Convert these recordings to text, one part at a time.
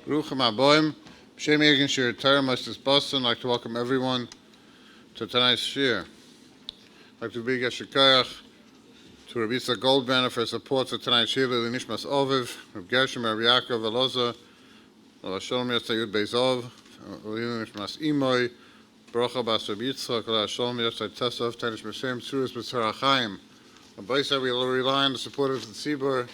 Ruchem Aboim, Shem Yegin Shir Torah, Mostes Boston. I'd like to welcome everyone to tonight's shir. I'd like to big Yeshikayach to Rabbi Yaakov Weinberger for support for tonight's shir, Lili Nishmas Oviv, Rabbi Gershom, Rabbi Yaakov Weinberger, Shalom Yotzei Yud Beizov, Lili Nishmas Imoy, Baruch Bas Rabbi Yitzchak, Shalom Yotzei Tesov, Tanish Meshem, Tzuras B'Tzara Chaim. On both sides, we will rely on the support of the Tzibur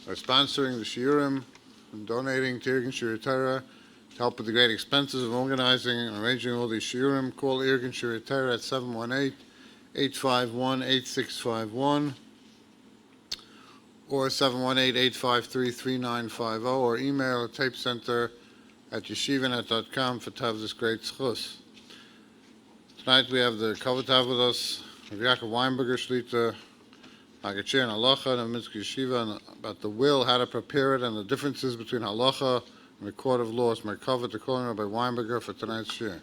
by sponsoring the shiurim and donating to Irgun Shir Torah to help with the great expenses of organizing and arranging all these shiurim. Call Irgun Shir Torah at 718-851-8651 or 718-853-3950 or email tapecenter@yeshivanet.com for to have this great schus. Tonight we have the Kavod with us, Rabbi Yaakov Weinberger, Shlita, Magachir and Halacha, and Mitzvah Yeshiva, and about the will, how to prepare it, and the differences between Halacha and the Court of Law. It's my cover to call Rabbi Weinberger for tonight's shir.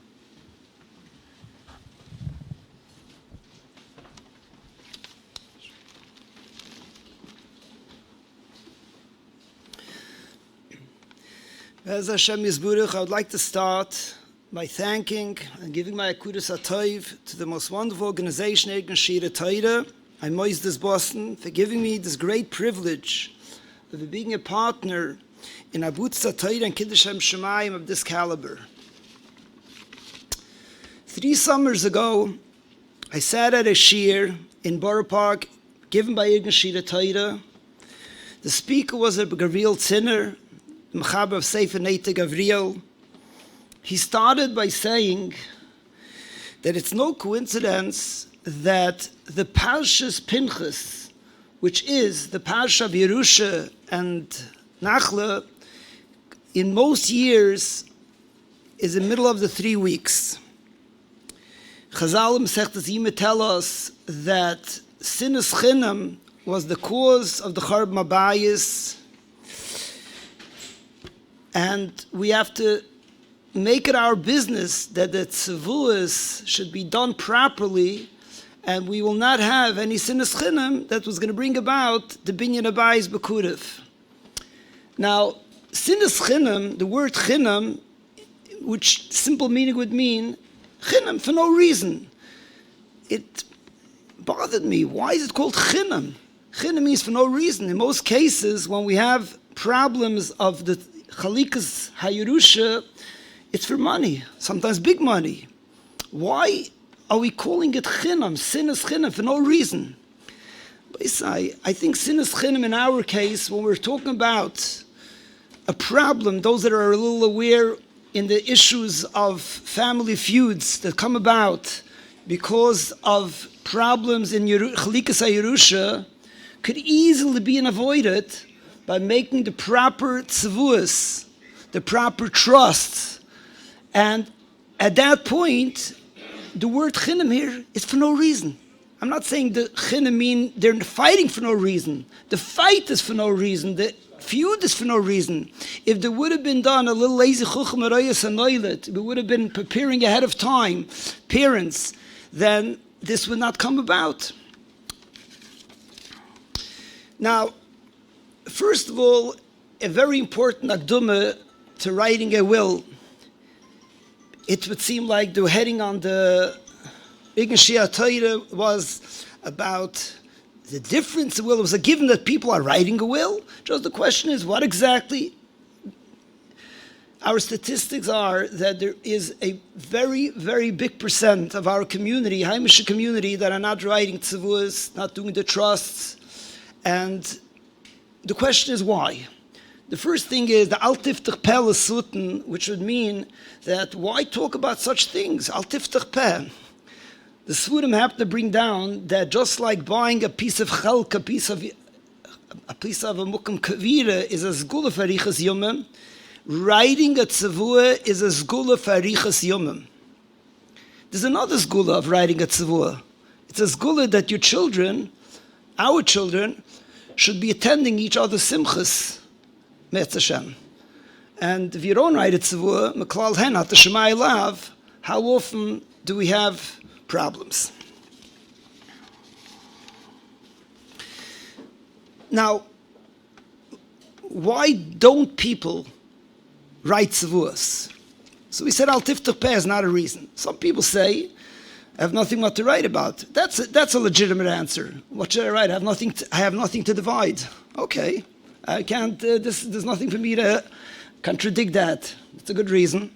As Hashem Yisburach, I would like to start by thanking and giving my akudas atoiv to the most wonderful organization, Irgun Shir Torah, I'm Moisdes Boston, for giving me this great privilege of being a partner in Abutza Torah and Kiddush Shem Shemayim of this caliber. 3 summers ago, I sat at a shir in Borough Park given by Irgun Shir Torah. The speaker was a Gavriel Zinner, the Mechaber of Sefer Neite Gavriel. He started by saying that it's no coincidence that the Parshas Pinchas, which is the Parsha of Yerusha and Nachla, in most years is in the middle of the 3 weeks. Chazal Masechtas Yoma tell us that Sinas Chinam was the cause of the Charb Mabayis, and we have to make it our business that the tzevuas should be done properly, and we will not have any sinas chinam that was going to bring about the binyan abayis b'kurev. Now, sinas chinam, the word chinam, which simple meaning would mean chinam for no reason. It bothered me. Why is it called chinam? Chinam means for no reason. In most cases, when we have problems of the chalikas hayerusha, it's for money, sometimes big money. Why are we calling it chinam, sinas chinam, for no reason? But I think sinas chinam in our case, when we're talking about a problem, those that are a little aware in the issues of family feuds that come about because of problems in chalikas hayerusha, could easily be avoided by making the proper tzevuas, the proper trust. And at that point, the word chinam here is for no reason. I'm not saying the chinam mean they're fighting for no reason. The fight is for no reason. The feud is for no reason. If there would have been done a little lazy chucham arayas anoilet, we would have been preparing ahead of time, parents, then this would not come about. Now, first of all, a very important akduma to writing a will. It would seem like the heading on the Irgun Shir Torah was about the difference in will. It was a given that people are writing a will. Just the question is, what exactly? Our statistics are that there is a very, very big percent of our community, Haimish community, that are not writing tzevuas, not doing the trusts. And the question is why? The first thing is the Al Tiftach Peh L'Suten, which would mean that why talk about such things? Al Tiftach Peh. The Svurim have to bring down that just like buying a piece of chalk, a piece of a mukam kavira is a zgula for arichas yomim, writing a tzavua is a zgula for arichas yomim. There's another zgula of writing a tzavua. It's a zgula that your children, our children, should be attending each other's simchas. And if you don't write a tzavua, Meklal Henat, the Shemai Lav, how often do we have problems? Now, why don't people write tzevuos. So we said al tiftach peh is not a reason. Some people say, I have nothing what to write about. That's a legitimate answer. What should I write? I have nothing to divide. Okay, I can't. There's nothing for me to contradict that. It's a good reason.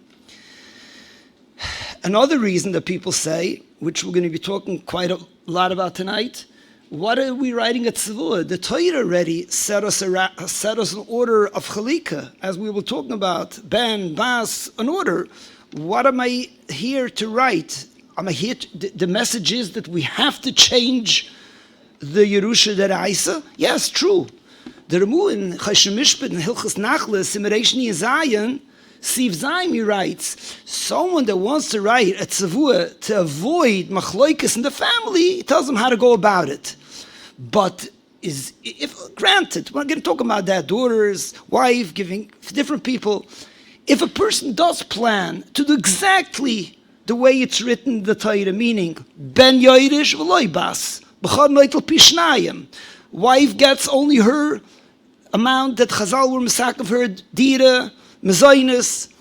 Another reason that people say, which we're going to be talking quite a lot about tonight, what are we writing at Tzavua? The Torah already set us an order of Chalika, as we were talking about, Ben, Bas, an order. What am I here to write? Am I here the message is that we have to change the Yerusha Deraisa? Yes, true. The Ramu in Choshen Mishpat in Hilchos Nachlas, in Reish Zayin, Siv Zaimi writes, someone that wants to write a tzavua to avoid machloikas in the family, he tells them how to go about it. But if granted, we're going to talk about that, daughters, wife, giving different people. If a person does plan to do exactly the way it's written in the Torah, meaning ben yoirish v'loy bas, b'chad noitel pishnayim, wife gets only her amount that Chazal were misak of her dira, Mezainis,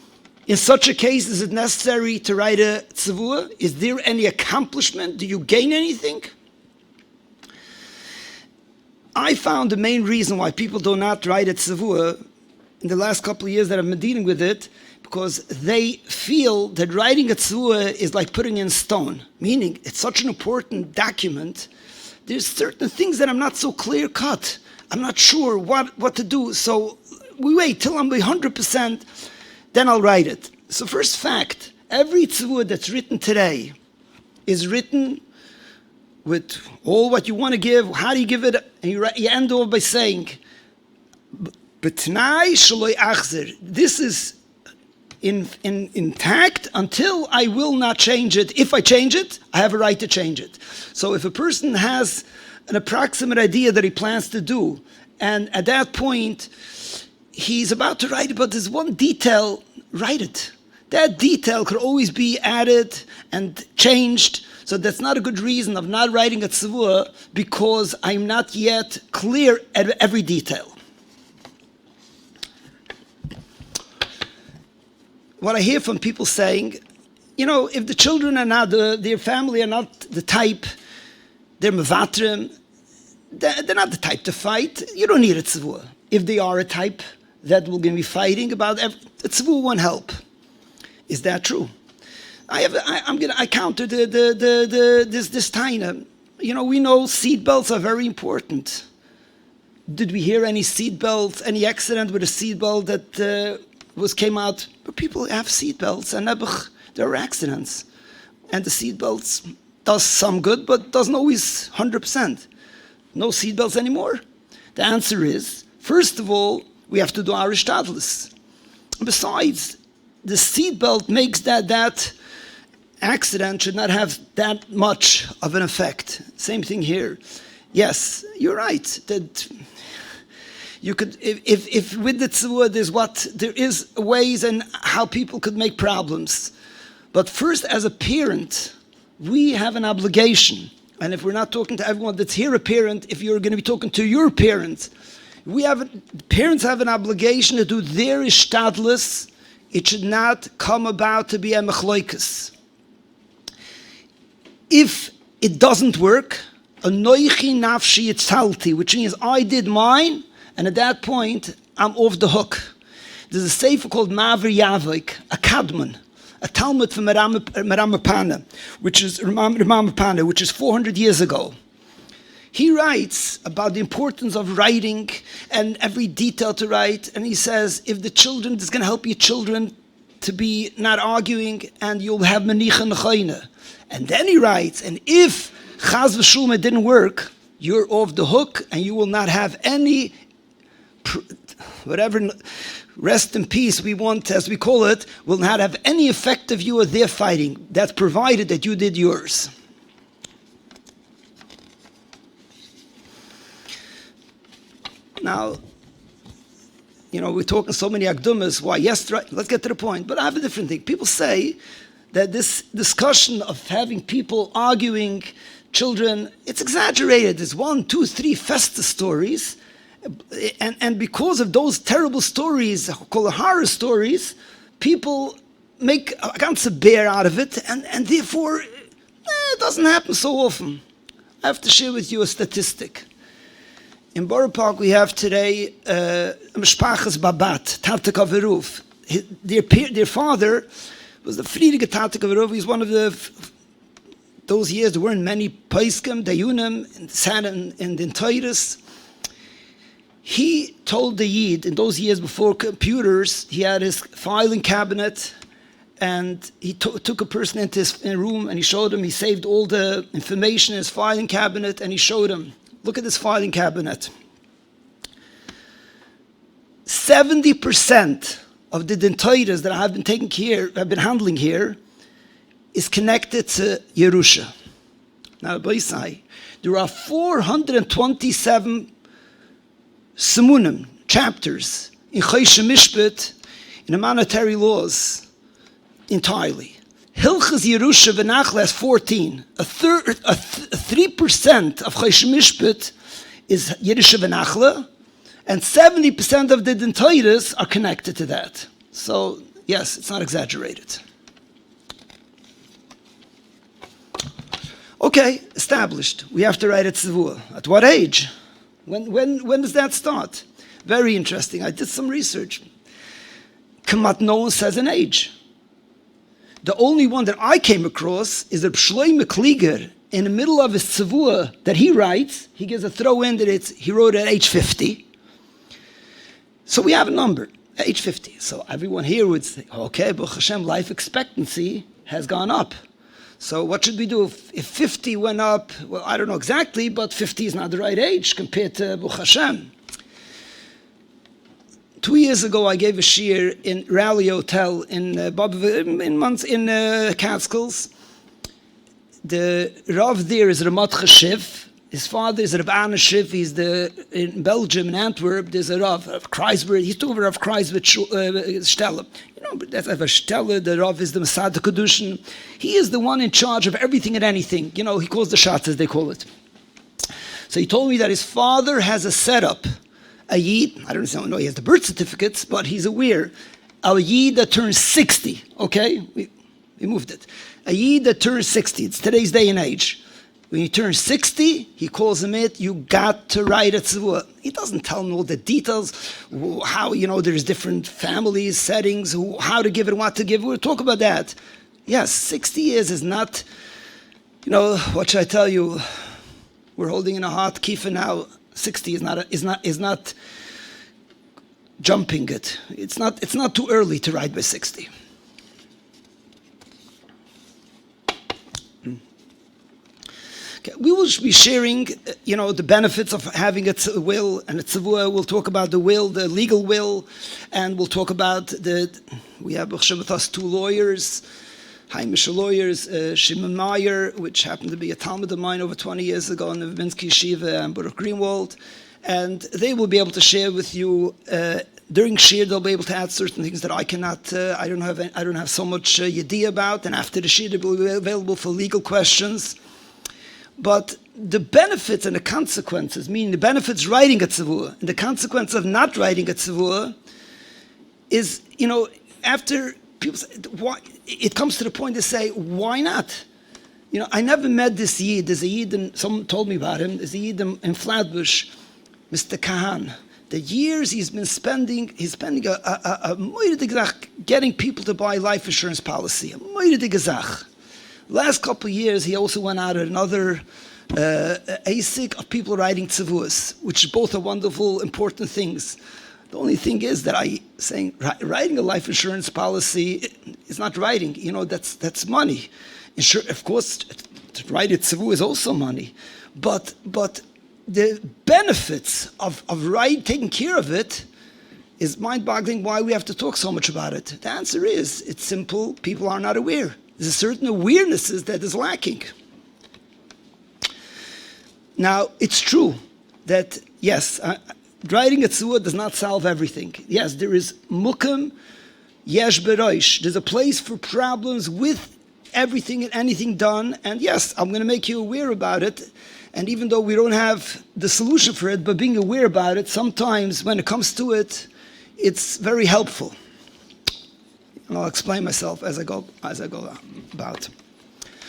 in such a case, is it necessary to write a tzavua? Is there any accomplishment? Do you gain anything? I found the main reason why people do not write a tzavua in the last couple of years that I've been dealing with it, because they feel that writing a tzavua is like putting in stone, meaning it's such an important document. There's certain things that I'm not so clear cut. I'm not sure what to do, so we wait till I'm 100%, then I'll write it. So first fact, every tzavua that's written today is written with all what you want to give, how do you give it, and you end off by saying, B'tnai shaloi achzer. This is intact until I will not change it. If I change it, I have a right to change it. So if a person has an approximate idea that he plans to do, and at that point, he's about to write it, but there's one detail, write it. That detail could always be added and changed, so that's not a good reason of not writing a tzavua, because I'm not yet clear at every detail. What I hear from people saying, if the children are not, their family are not the type, they're mevatrim, they're not the type to fight, you don't need a tzavua. If they are a type that we're going to be fighting about, the tzavua won't help. Is that true? I counter this taina. We know seat belts are very important. Did we hear any seat belts, any accident with a seat belt that came out? But people have seat belts, and there are accidents, and the seat belts does some good, but doesn't always 100%. No seat belts anymore. The answer is, first of all, we have to do our ishtadlus. Besides, the seatbelt makes that accident should not have that much of an effect. Same thing here. Yes, you're right. That you could, if with the tzavua, there is ways and how people could make problems. But first, as a parent, we have an obligation. And if we're not talking to everyone that's here a parent, if you're going to be talking to your parents, parents have an obligation to do their ishtadlus. It should not come about to be a mechloikus. If it doesn't work, anoichi nafshi yitzalti, which means I did mine, and at that point, I'm off the hook. There's a sefer called Maver Yavik, a Kadmon, a Talmud from Ramapana, which is 400 years ago. He writes about the importance of writing and every detail to write, and he says, if the children, this is going to help your children to be not arguing, and you'll have menicha nechoina. And then he writes, and if chaz v'shulma didn't work, you're off the hook, and you will not have any, whatever rest in peace we want, as we call it, will not have any effect of you or their fighting. That's provided that you did yours. Now, we're talking so many akdumas. Why? Yes, right. Let's get to the point. But I have a different thing. People say that this discussion of having people arguing, children, it's exaggerated. There's 1, 2, 3 Festus stories, And because of those terrible stories, called horror stories, people make a ganze bear out of it, and therefore it doesn't happen so often. I have to share with you a statistic. In Borough Park we have today Mishpachas Babat, Tatek Averuf. Their father was the Friedige Tatek Averuf. He's one of those years there weren't many Paiskim, Dayunim, and Saturn, and in Titus. He told the Yid, in those years before computers, he had his filing cabinet, and he took a person into his room, and he showed him, he saved all the information in his filing cabinet, and he showed him, look at this filing cabinet. 70% of the dentitis that I've been handling here, is connected to Yerusha. Now, there are 427 Simunim, chapters, in Choshen Mishpat, in the monetary laws, entirely. Hilchas Yerusha v'Nachla has 14. 3% of Choshen Mishpat is Yerusha v'Nachla, and 70% of the dentitis are connected to that. So, yes, it's not exaggerated. Okay, established. We have to write a tzivua. At what age? When does that start? Very interesting. I did some research. Kamat no one says an age. The only one that I came across is the Shloime Klieger. In the middle of his tzivua that he writes, he gives a throw in that he wrote at age 50. So we have a number, age 50. So everyone here would say, okay, Baruch Hashem, life expectancy has gone up. So what should we do if 50 went up? Well, I don't know exactly, but 50 is not the right age compared to Baruch Hashem. 2 years ago, I gave a shiur in Raleigh Hotel in Catskills. The Rav there is Ramat Chashiv. His father is Rav Anna Shiv. He's in Belgium, in Antwerp. There's a Rav Kreisberg. He's talking about Rav Kreisberg Stelle. But that's a Stelle. The Rav is the Masad Kedushin. He is the one in charge of everything and anything. He calls the shots, as they call it. So he told me that his father has a setup. A Yid, I don't know he has the birth certificates, but he's aware. A Yid that turns 60, okay? We moved it. A Yid that turns 60, it's today's day and age. When he turns 60, he calls him you got to write a tzivua. He doesn't tell him all the details, how, there's different families, settings, how to give it, what to give. We'll talk about that. Yes, 60 years is not, what should I tell you? We're holding in a hot kifa now. 60 is not jumping it. It's not too early to ride by 60. Okay, we will be sharing, the benefits of having a will and a tzivua. We'll talk about the will, the legal will, and we'll talk about we have with us 2 lawyers, Heimish lawyers, Shimon Meyer, which happened to be a Talmud of mine over 20 years ago in the Vinsky Yeshiva and Baruch Greenwald, and they will be able to share with you during shir. They'll be able to add certain things that I cannot. I don't have so much yediyah about, and after the shir, they will be available for legal questions. But the benefits and the consequences, meaning the benefits writing a tzivua and the consequence of not writing a tzivua, is after. People say, why? It comes to the point to say, why not? I never met this Yid. There's a Yid, and someone told me about him. There's a Yid in Flatbush, Mr. Kahan. The years he's spending a moedige zach getting people to buy life insurance policy. A moedige zach. Last couple of years, he also went out at another ASIC of people writing tzivuas, which both are wonderful, important things. The only thing is that writing a life insurance policy is not writing. That's money. Of course, to write a tzivua is also money, but the benefits of taking care of it is mind-boggling. Why we have to talk so much about it? The answer is it's simple. People are not aware. There's a certain awarenesses that is lacking. Now it's true that yes. Writing a tzivua does not solve everything. Yes, there is mukim, yesh beroish. There's a place for problems with everything and anything done. And yes, I'm going to make you aware about it. And even though we don't have the solution for it, but being aware about it, sometimes when it comes to it, it's very helpful. And I'll explain myself as I go about.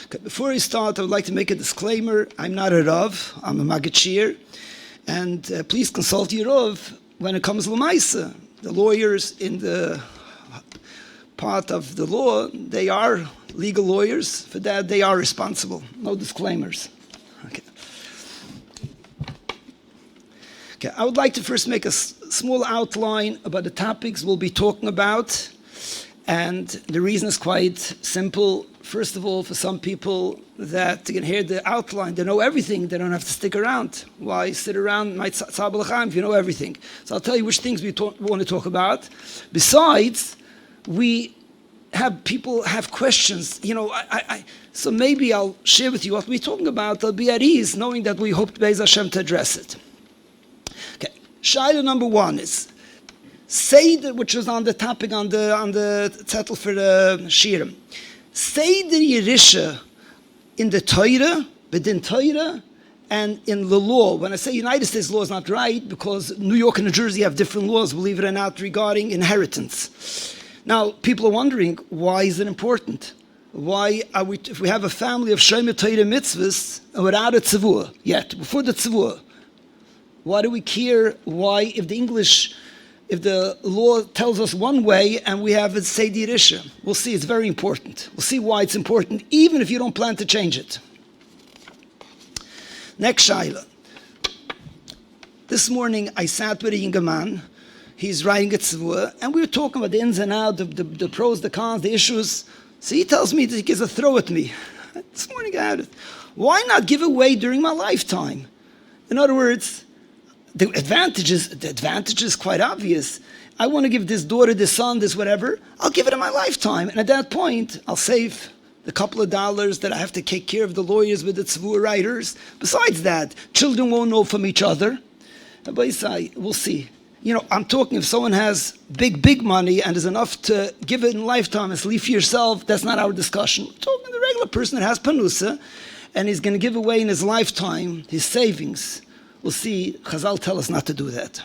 Okay, before I start, I would like to make a disclaimer. I'm not a Rav, I'm a Magachir. And please consult your Rav when it comes to Lamaisa. The lawyers in the part of the law, they are legal lawyers. For that, they are responsible. No disclaimers. Okay, I would like to first make a small outline about the topics we'll be talking about. And the reason is quite simple. First of all, for some people that can hear the outline, they know everything, they don't have to stick around. Why sit around if you know everything? So I'll tell you which things we want to talk about. Besides, we have people have questions. So maybe I'll share with you what we're talking about. They'll be at ease, knowing that we hope Be'ez Hashem to address it. Okay, Shaila number one is Seder, which was on the topic on the zettel for the Shirim. Seder Yerisha in the Torah, within Torah, and in the law. When I say United States law is not right, because New York and New Jersey have different laws, believe it or not, regarding inheritance. Now, people are wondering, why is it important? Why are we, if we have a family of Shomer Torah mitzvahs, and without a tzavua yet, before the tzavua, why do we care why, if the law tells us one way and we have it Seder Yerisha? We'll see, it's very important. We'll see why it's important, even if you don't plan to change it. Next Shaila. This morning I sat with a younger man. He's writing a tzavua, and we were talking about the ins and outs, the pros, the cons, the issues. So he tells me that he gives a throw at me. This morning I had it. Why not give away during my lifetime? In other words, the advantage is quite obvious. I want to give this daughter, this son, this whatever. I'll give it in my lifetime. And at that point, I'll save the couple of dollars that I have to take care of the lawyers with the tzavua writers. Besides that, children won't know from each other. We'll see. I'm talking if someone has big money and is enough to give it in lifetime and leave for yourself, that's not our discussion. We're talking the regular person that has panusa and he's going to give away in his lifetime his savings. We'll see. Chazal tell us not to do that.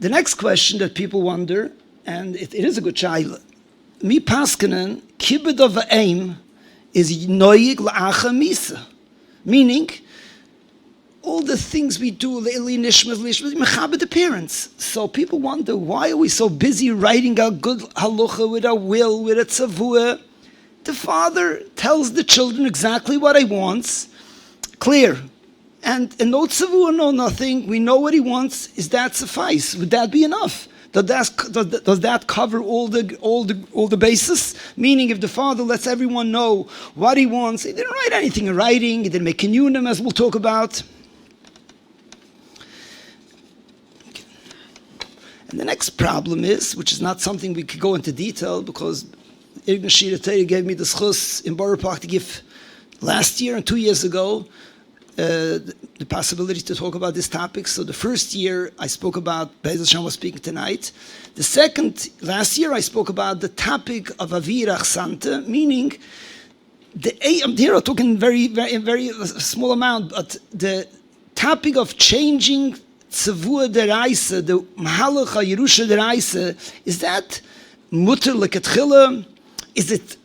The next question that people wonder, and it is a good shaila. Mi paskenen kibbud of aim is noyig la'acha misa, meaning all the things we do, mechabed the parents. So people wonder, why are we so busy writing a good halacha with a will, with a tzavua? The father tells the children exactly what he wants, clear. And no tzavua, no nothing. We know what he wants. Is that suffice? Would that be enough? Does that cover all the bases? Meaning, if the father lets everyone know what he wants, he didn't write anything in writing. He didn't make kinyunim, as we'll talk about. And the next problem is, which is not something we could go into detail, because Irgun Shira Teire gave me the schus in Borough Park to give last year and 2 years ago the possibility to talk about this topic. So the first year I spoke about, Be'ez Hashem was speaking tonight. The second, last year I spoke about the topic of Avirach Santa, meaning, I'm here talking very small amount, but the topic of changing Tzavua deraisa, the Mahalacha Yerusha deraisa, is that mutter lekatchila? Is it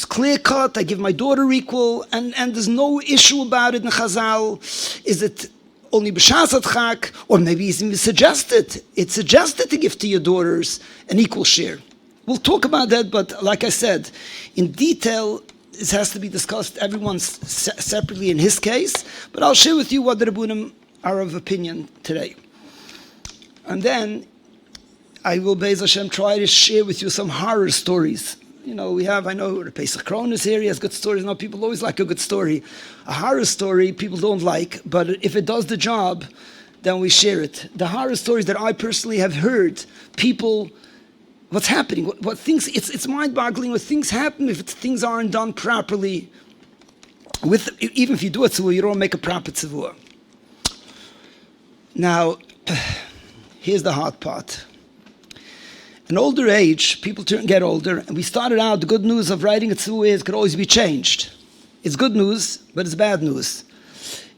clear cut? I give my daughter equal, and there's no issue about it in Chazal. Is it only b'shas adchak, or maybe it's even suggested? It's suggested to give to your daughters an equal share. We'll talk about that, but like I said, in detail, this has to be discussed. Everyone's separately in his case, but I'll share with you what the Rebbunim are of opinion today. And then I will, Be'ez Hashem, try to share with you some horror stories. I know the Pesach Kron is here, he has good stories. Now, people always like a good story. A horror story, people don't like, but if it does the job, then we share it. The horror stories that I personally have heard, people, what's happening, what things, it's mind-boggling what things happen if things aren't done properly. Even if you do a tzavua, you don't make a proper tzavua. Now, here's the hard part. in older age, people get older, and we started out, the good news of writing a tzivua is it could always be changed. It's good news, but it's bad news.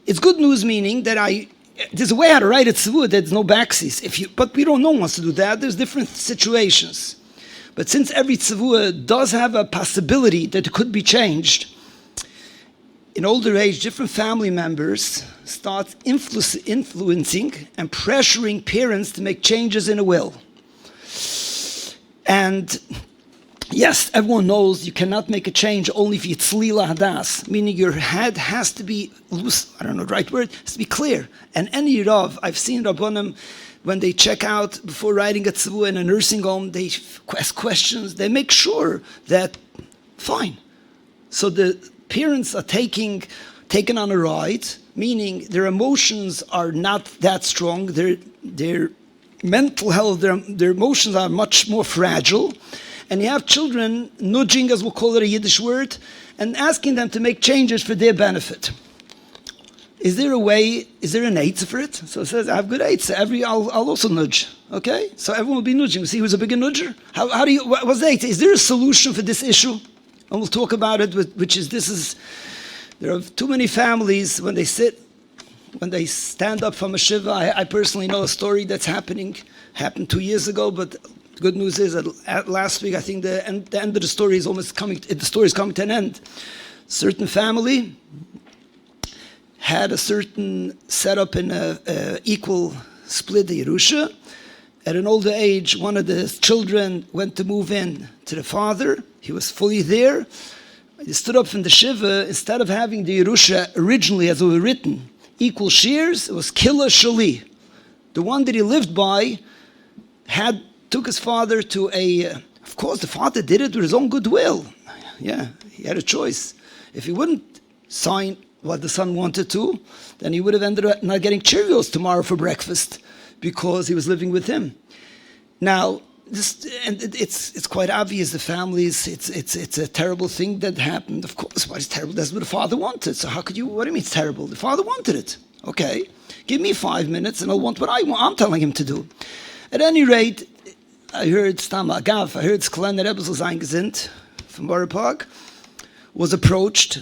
It's good news meaning that there's a way how to write a tzivua, there's no backseas. But we don't know who wants to do that. There's different situations. But since every tzivua does have a possibility that it could be changed, in older age, different family members start influencing and pressuring parents to make changes in a will. And yes, everyone knows you cannot make a change only if it's tzlila hadas, meaning your head has to be loose, I don't know the right word, has to be clear. And any Rav, I've seen Rabbanim, when they check out before writing a tzivua in a nursing home, they ask questions, they make sure that, fine. So the parents are taken on a ride, meaning their emotions are not that strong, their mental health, their emotions are much more fragile, and you have children nudging, as we'll call it a Yiddish word, and asking them to make changes for their benefit. Is there an eitzah for it? So it says, I have good eitzah, I'll also nudge, okay? So everyone will be nudging. See who's a bigger nudger? What's the eitzah? Is there a solution for this issue? And we'll talk about it, there are too many families when they stand up from a shiva. I personally know a story that's happened 2 years ago, but the good news is that last week, I think the end of the story is coming to an end. Certain family had a certain setup in a equal split the Yerusha. At an older age, one of the children went to move in to the father. He was fully there. He stood up from the shiva. Instead of having the Yerusha originally, as it was written, equal shares, it was Killa Shali. The one that he lived by took his father to of course the father did it with his own goodwill. Yeah, he had a choice. If he wouldn't sign what the son wanted to, then he would have ended up not getting Cheerios tomorrow for breakfast because he was living with him. Now, it's quite obvious the families, it's a terrible thing that happened. Of course, why is it terrible? That's what the father wanted. So what do you mean it's terrible? The father wanted it. Okay, give me 5 minutes and I'll want what I'm telling him to do. At any rate, I heard Sklener Rebbe's eingesinnt from Borough Park was approached.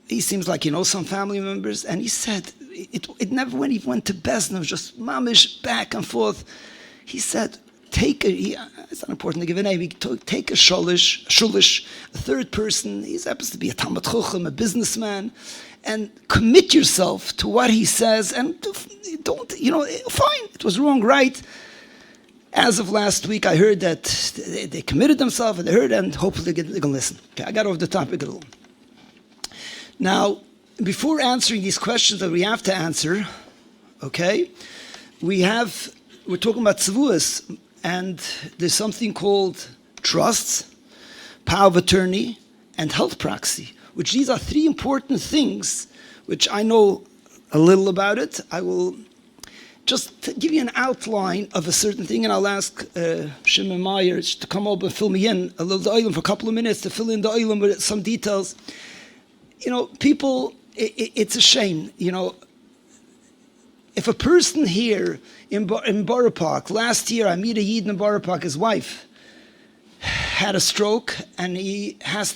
He seems like he knows some family members, and he said it never went to Besna, it was just mamish back and forth. He said, it's not important to give a name, take a shulish, a third person, he happens to be a Talmud Chacham, a businessman, and commit yourself to what he says, and don't, fine, it was wrong, right? As of last week, I heard that they committed themselves, and they heard, and hopefully they're going to listen. Okay, I got off the topic a little. Now, before answering these questions that we have to answer, okay, we're talking about tzivuas, and there's something called trusts, power of attorney, and health proxy, which these are 3 important things, which I know a little about it. I will just give you an outline of a certain thing, and I'll ask Shimon Meyer to come over and fill me in a little the oilam for a couple of minutes to fill in the oilam with some details. People, it's a shame, if a person here in Borough Park, last year I meet a Yid in Borough Park, his wife had a stroke, and he came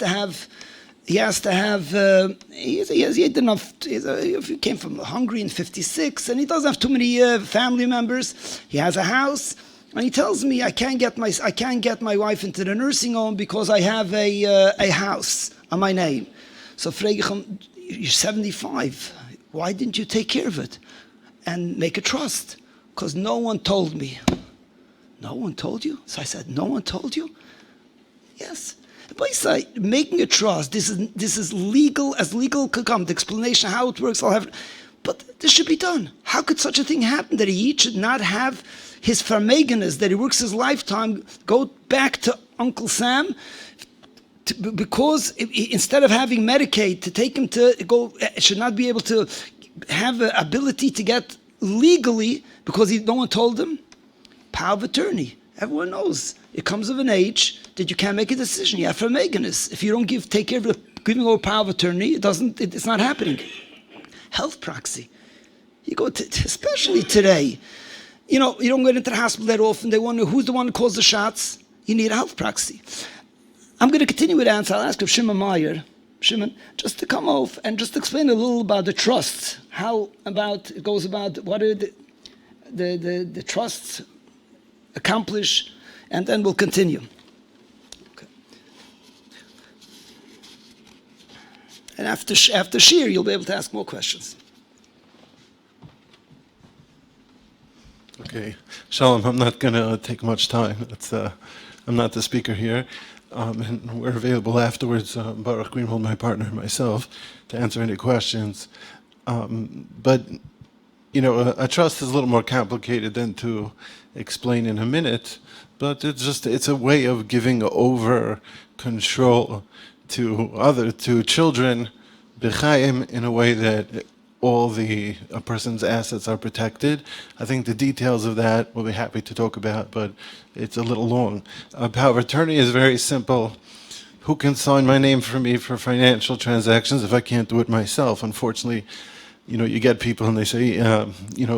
from Hungary in 1956, and he doesn't have too many family members. He has a house, and he tells me I can't get my wife into the nursing home because I have a house on my name. So frage ich him, you're 75. Why didn't you take care of it and make a trust? Because no one told me. No one told you? So I said, no one told you? Yes. By side, making a trust, this is legal as legal could come. The explanation how it works, I'll have. But this should be done. How could such a thing happen that he should not have his farmeganus, that he works his lifetime, go back to Uncle Sam? Because instead of having Medicaid to take him to go, should not be able to have the ability to get legally because no one told him. Power of attorney. Everyone knows it comes of an age that you can't make a decision. You have farmeganus. If you don't take care of giving over power of attorney, it's not happening. Health proxy. You go to, especially today. you don't go into the hospital that often. They wonder who's the one who calls the shots. You need a health proxy. I'm going to continue with the answer. I'll ask of Shimon Meyer, Shimon, just to come off and just explain a little about the trusts. How about it goes about what are the trusts accomplish, and then we'll continue. Okay. And after Shir, you'll be able to ask more questions. Okay, Shalom, I'm not going to take much time. I'm not the speaker here. And we're available afterwards, Baruch Greenwald, my partner, and myself, to answer any questions. But, a trust is a little more complicated than to explain in a minute, but it's a way of giving over control to children, b'chaim, in a way that all a person's assets are protected. I think the details of that we'll be happy to talk about, but it's a little long. Power of attorney is very simple. Who can sign my name for me for financial transactions if I can't do it myself? Unfortunately, you get people and they say,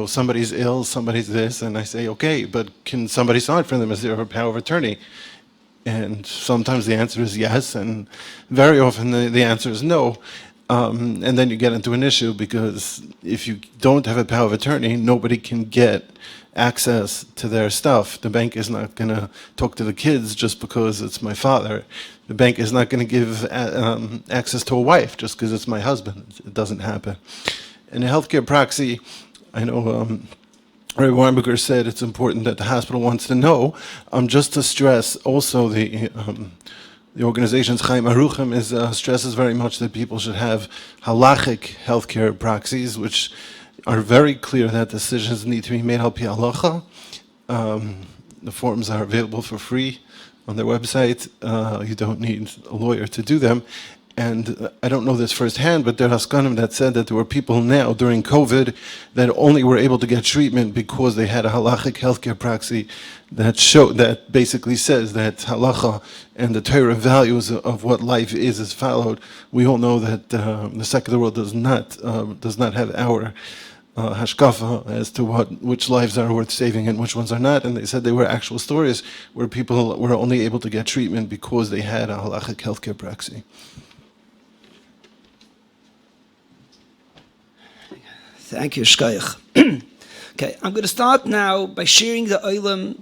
somebody's ill, somebody's this, and I say, okay, but can somebody sign for them? Is there a power of attorney? And sometimes the answer is yes, and very often the answer is no. And then you get into an issue because if you don't have a power of attorney, nobody can get access to their stuff. The bank is not going to talk to the kids just because it's my father. The bank is not going to give access to a wife just because it's my husband. It doesn't happen. In a healthcare proxy, I know Rabbi Weinberger said it's important that the hospital wants to know. Just to stress also the organization's Chaim Aruchim stresses very much that people should have halachic healthcare proxies, which are very clear that decisions need to be made al pi halacha. The forms are available for free on their website. You don't need a lawyer to do them. And I don't know this firsthand, but there are Haskanim that said that there were people now during COVID that only were able to get treatment because they had a halachic healthcare proxy that basically says that halacha and the Torah values of what life is followed. We all know that the secular world does not have our hashkafa as to which lives are worth saving and which ones are not. And they said they were actual stories where people were only able to get treatment because they had a halachic healthcare proxy. Thank you, Shkoyach. Okay, I'm going to start now by sharing the Olam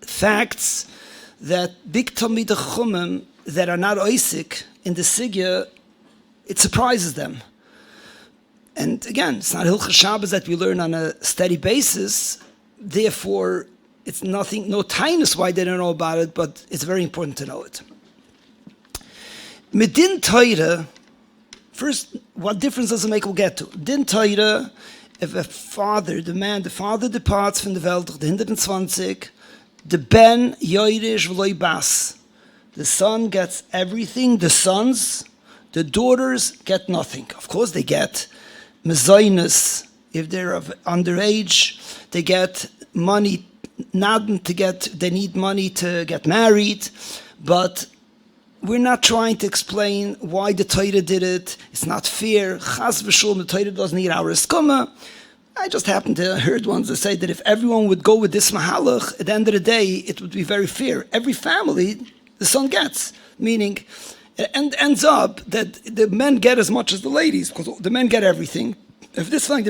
facts that big Talmidei Chacham that are not Oisik in the Sigya, it surprises them. And again, it's not Hilchas Shabbos that we learn on a steady basis, therefore it's no tinus why they don't know about it, but it's very important to know it. Medin Torah. First, what difference does it make? We'll get to. Din Torah, if the father departs from the Welt, the 120, the Ben Yoirish V'loi Bas. The son gets everything, the sons, the daughters get nothing. Of course, they get mezainis. If they're of underage, they get money, they need money to get married, but we're not trying to explain why the Torah did it. It's not fair. Chas v'shulm, the Torah doesn't need our eskuma. I just happened to heard ones that say that if everyone would go with this mahalach, at the end of the day, it would be very fair. Every family, the son gets. Meaning, and ends up that the men get as much as the ladies, because the men get everything. If this thing,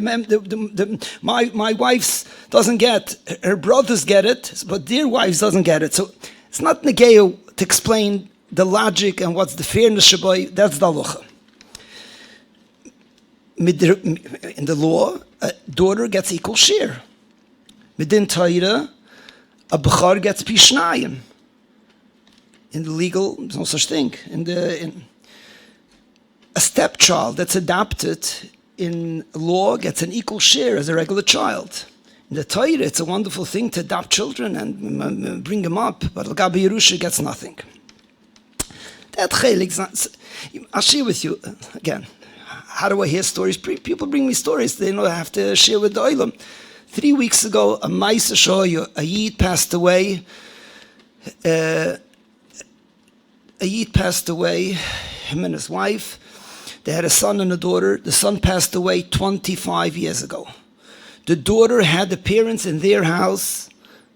my wife's doesn't get, her brothers get it, but their wives doesn't get it. So it's not negeo to explain the logic and what's the fairness shabai. That's the halacha. In the law, a daughter gets equal share. Midin Torah, a bechar gets pishnayim. In the legal, there's no such thing. A stepchild that's adopted in law gets an equal share as a regular child. In the Torah, it's a wonderful thing to adopt children and bring them up, but Gabi Yerusha gets nothing. That chelik, I'll share with you again. How do I hear stories? People bring me stories. They know I have to share with the Olam. 3 weeks ago, a Maisa Shoyu, a Yid passed away. A Yid passed away, him and his wife. They had a son and a daughter. The son passed away 25 years ago. The daughter had the parents in their house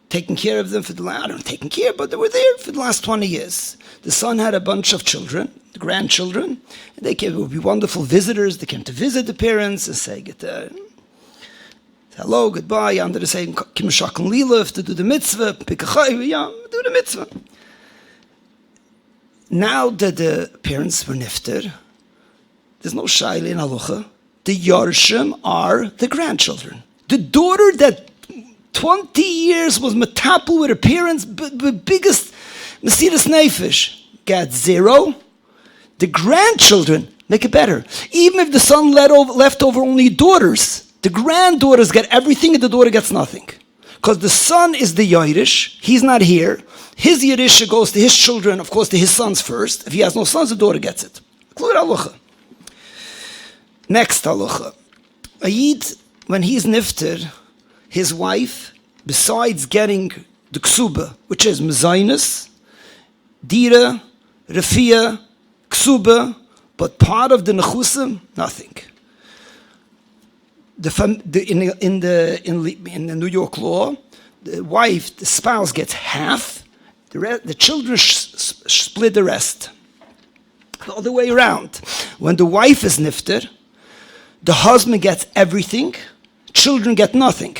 taking care of them for the last, I don't know, taking care, but they were there for the last 20 years. The son had a bunch of children, grandchildren, and they would be wonderful visitors. They came to visit the parents and say, hello, goodbye, under the same Kim Shakon Lilif to do the mitzvah, do the mitzvah. Now that the parents were nifter, there's no shaila in halacha. The Yarshim are the grandchildren. The daughter that 20 years was metapel with her parents, the biggest Mesiras Nefesh, got 0. The grandchildren make it better. Even if the son left over only daughters, the granddaughters get everything and the daughter gets nothing. Because the son is the Yairish, he's not here. His Yerisha goes to his children, of course to his sons first. If he has no sons, the daughter gets it. Include halacha. Next halacha. A Yid, when he's nifter, his wife, besides getting the ksuba, which is mezainis, dira, refia, ksuba, but part of the nechusim, nothing. In the New York law, the wife, the spouse gets half, the children split the rest. The other way around. When the wife is nifter, the husband gets everything, children get nothing.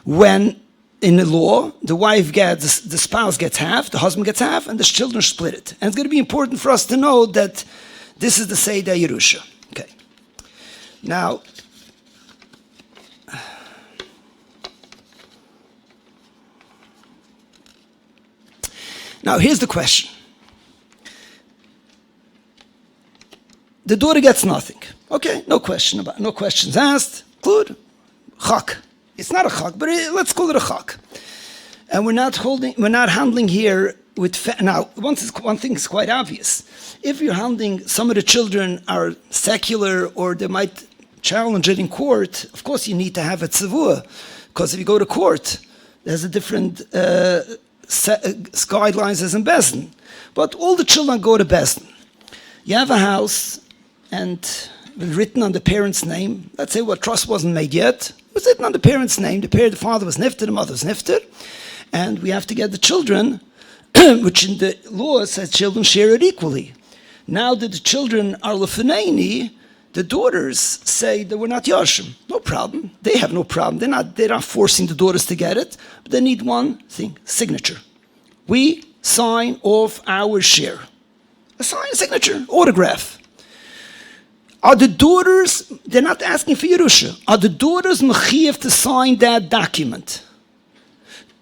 When in the law, the spouse gets half, the husband gets half, and the children split it. And it's going to be important for us to know that this is the Seder Yerusha. Okay. Now, here's the question. The daughter gets nothing. Okay, no questions asked. Good. Chak. It's not a chak, but let's call it a chak. And we're not handling here with now. One thing is quite obvious. If you're handling, some of the children are secular or they might challenge it in court. Of course, you need to have a tzavua, because if you go to court, there's a different guidelines as in Bezdin. But all the children go to Bezdin. You have a house and written on the parent's name. Let's say what trust wasn't made yet. It was written on the parent's name. The father was nifter, the mother was nifter. And we have to get the children, which in the law says children share it equally. Now that the children are lefaneini, the daughters say that we're not Yarshim. No problem. They have no problem. They're not forcing the daughters to get it. But they need one thing, signature. We sign off our share. A sign, a signature, autograph. Are the daughters, they're not asking for Yerusha, are the daughters mechiyev to sign that document?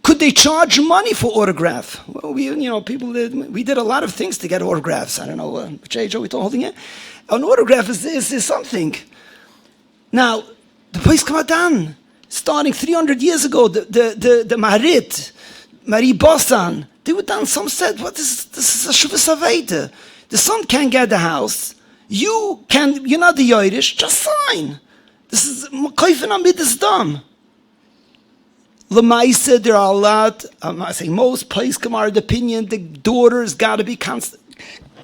Could they charge money for autograph? Well, we did a lot of things to get autographs. I don't know which age are we holding it. An autograph is something. Now, the place Kamadan, starting 300 years ago, the Marit, Marie Bossan, they were done. Some said, "What is this? Is a shuvas aveida. The son can't get the house. You're not the Irish. Just sign. This is mekayfen amid dam." Lemaisa, there are a lot. I'm not saying most. Place Kamar's opinion. The daughter's got to be constant.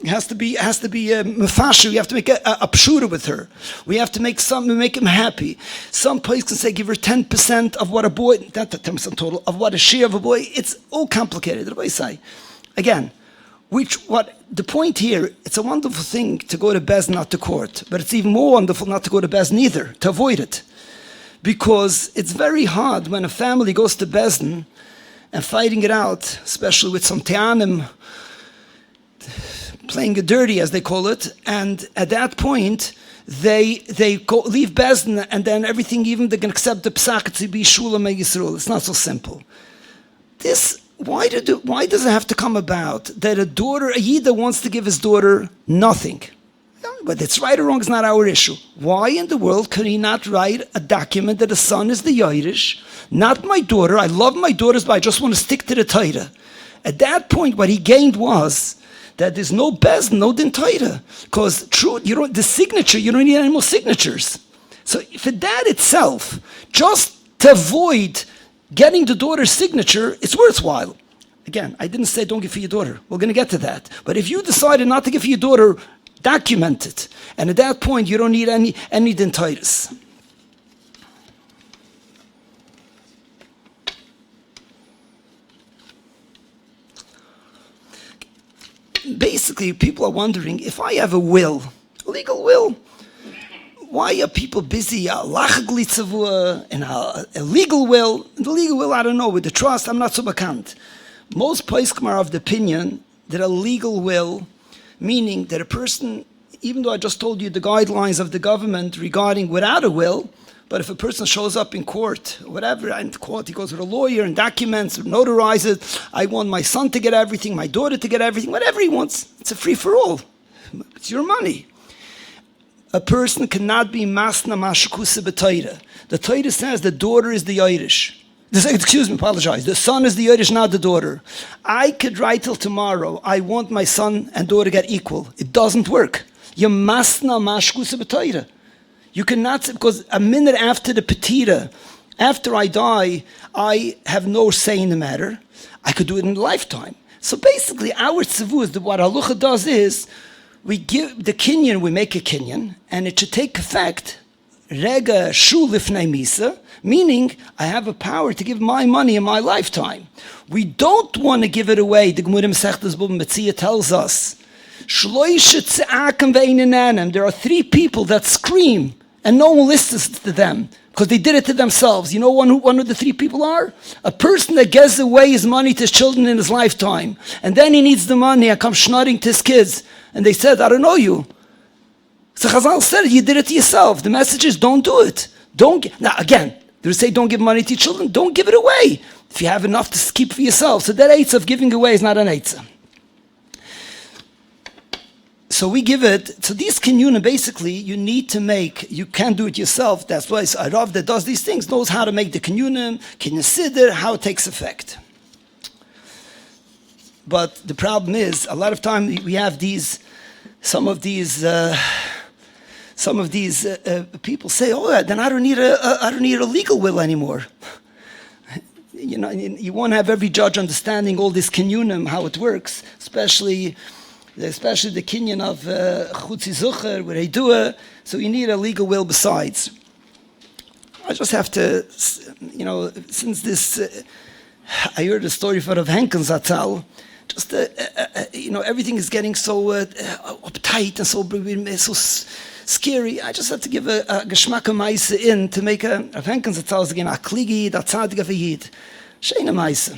Has to be mefasher. We have to make a pshura with her. We have to make him happy. Some place can say give her 10% of what a boy, not the 10% total, of what a share of a boy. It's all complicated. The way I say, again, the point here, it's a wonderful thing to go to Bezdin, not to court, but it's even more wonderful not to go to Bezdin either, to avoid it. Because it's very hard when a family goes to Bezdin and fighting it out, especially with some te'anim, playing it dirty, as they call it, and at that point, they leave Bezdin, and then everything, even they can accept the psak to be shula me Yisrael. It's not so simple. Why does it have to come about that a Yida wants to give his daughter nothing? But it's right or wrong is not our issue. Why in the world could he not write a document that the son is the Irish, not my daughter? I love my daughters, but I just want to stick to the Torah. At that point, what he gained was that there's no Bezdin, no din Torah. Because the signature, you don't need any more signatures. So for that itself, just to avoid getting the daughter's signature, it's worthwhile. Again, I didn't say don't give for your daughter. We're going to get to that. But if you decided not to give for your daughter, document it. And at that point, you don't need any din Torahs. basically, people are wondering, if I have a will, a legal will, why are people busy halachically tzavua and a legal will? The legal will, I don't know, with the trust, I'm not so bekannt. Most poskim are of the opinion that a legal will, meaning that a person, even though I just told you the guidelines of the government regarding without a will, but if a person shows up in court, or whatever, in court, he goes with a lawyer and documents, or notarizes, I want my son to get everything, my daughter to get everything, whatever he wants. It's a free-for-all. It's your money. A person cannot be masna mashkusa b'Torah. The Torah says the daughter is the Irish. Apologize. The son is the Irish, not the daughter. I could write till tomorrow, I want my son and daughter to get equal. It doesn't work. You masna mashkusa b'Torah. You cannot, because a minute after the petira, after I die, I have no say in the matter. I could do it in a lifetime. So basically, our tzivuz, what Halacha does is, we give the kinyan, we make a kinyan, and it should take effect, rega shu lifnei misa, meaning I have a power to give my money in my lifetime. We don't want to give it away. The Gemara Masechtas Bava Metzia tells us, there are 3 people that scream, and no one listens to them, because they did it to themselves. You know one of the 3 people are? A person that gives away his money to his children in his lifetime, and then he needs the money and comes schnodding to his kids, and they said, I don't know you. So Chazal said, you did it to yourself. The message is, don't do it. Now again, they say don't give money to your children, don't give it away. If you have enough to keep for yourself. So that eitz of giving away is not an eitzah. So we give it, so these kinyunim, basically, you need to make, you can't do it yourself. That's why a Rav that does these things knows how to make the kinyunim, kinyan siddur, how it takes effect. But the problem is, a lot of time we have some of these people say, oh, then I don't need a legal will anymore. You know, you won't have every judge understanding all this kinyunim, how it works, especially the kinyan of chutzi zucher, where they do it. So you need a legal will besides. I just have to, since this, I heard a story from Rav Henken Zatzal. Just everything is getting so uptight and so scary. I just have to give a geschmack of meise in to make a Rav Henken Zatzal again a kligi that tzaddik of a yid. Sheina meise.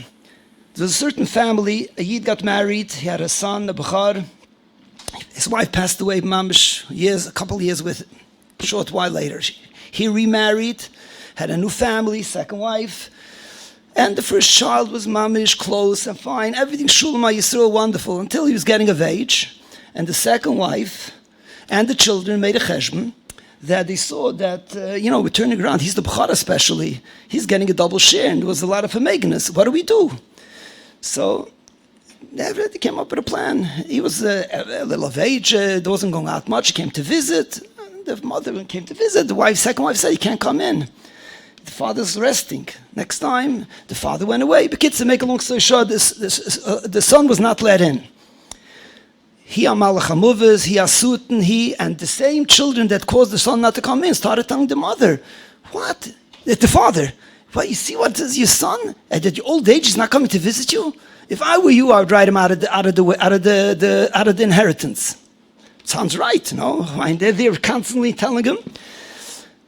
There was a certain family. A yid got married. He had a son, a bachar. His wife passed away, mamish, a couple of years with. A short while later, he remarried, had a new family, second wife. And the first child was mamish, close and fine. Everything shulma Yisrael, wonderful, until he was getting of age. And the second wife and the children made a cheshbon that they saw that, we're turning around. He's the b'char especially. He's getting a double share, and there was a lot of hameginus. What do we do? So they came up with a plan. He was a little of age. There wasn't going out much. He came to visit. The mother came to visit. The second wife said, he can't come in. The father's resting. Next time, the father went away. But kids, to make a long story short, the son was not let in. He amalach hamuvas, he asutin, and the same children that caused the son not to come in started telling the mother, what? The father, what, you see what is your son? At your old age, he's not coming to visit you? If I were you, I would write him out of the inheritance. Sounds right, no? And they're constantly telling him.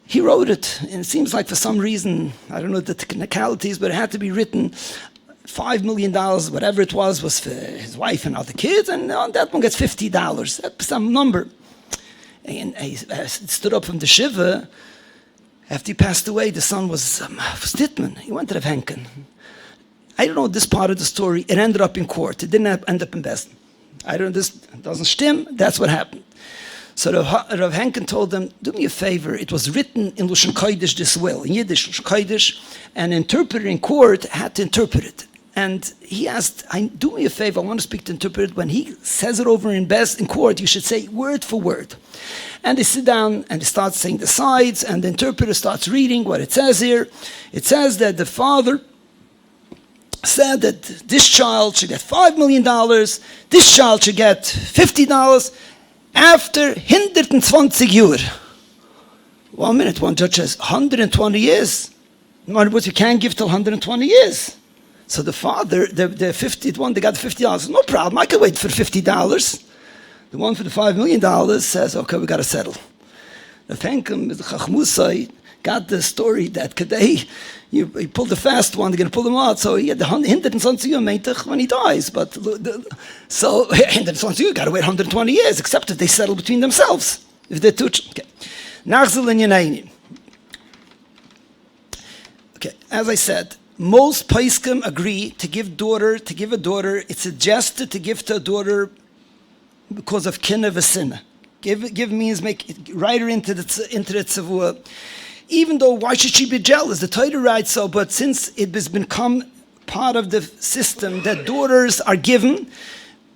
He wrote it, and it seems like for some reason, I don't know the technicalities, but it had to be written. $5 million, whatever it was for his wife and other kids, and on that one gets $50. That's some number. And he stood up from the shiva. After he passed away, the son was Stitman. He went to Rav Henken. I don't know this part of the story. It ended up in court. It didn't end up in Beis Din. I don't know, this doesn't stim. That's what happened. So Rav Henken told them, do me a favor. It was written in Lashon Kodesh, this will, in Yiddish, Lashon Kodesh, and an interpreter in court had to interpret it. And he asked, do me a favor, I want to speak to the interpreter. When he says it over in court, you should say word for word. And they sit down and they start saying the sides, and the interpreter starts reading what it says here. It says that the father said that this child should get $5 million, this child should get $50 after 120 years. 1 minute, one judge says, 120 years? In other words, you can't give till 120 years. So the father, the 50 one, they got the $50. No problem, I can wait for $50. The one for the $5 million says, okay, we got to settle. The Tankum, the Chachmusai, got the story that today you pull the fast one, they're going to pull him out. So he had the 120 years when he dies. But so 120 years, got to wait 120 years, except if they settle between themselves. If they're two. Okay. Nachzul and Yanayim. Okay, as I said, most Paiskim agree to give a daughter, it's suggested to give to a daughter because of kinna v'sinna. Give means write her into the tzavua. Even though, why should she be jealous? The Torah writes so, but since it has become part of the system that daughters are given,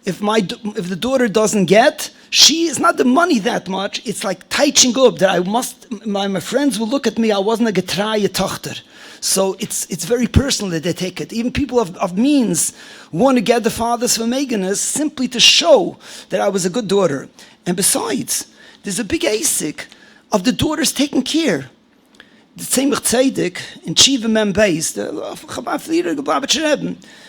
if the daughter doesn't get, she is not the money that much. It's like teaching up that my friends will look at me. I wasn't a getraye tochter. So it's very personal that they take it. Even people of means want to get the fathers for Meganus simply to show that I was a good daughter. And besides, there's a big asik of the daughters taking care. The Tzemach Tzedek in Shiva Mem Beis, the Chabad leader,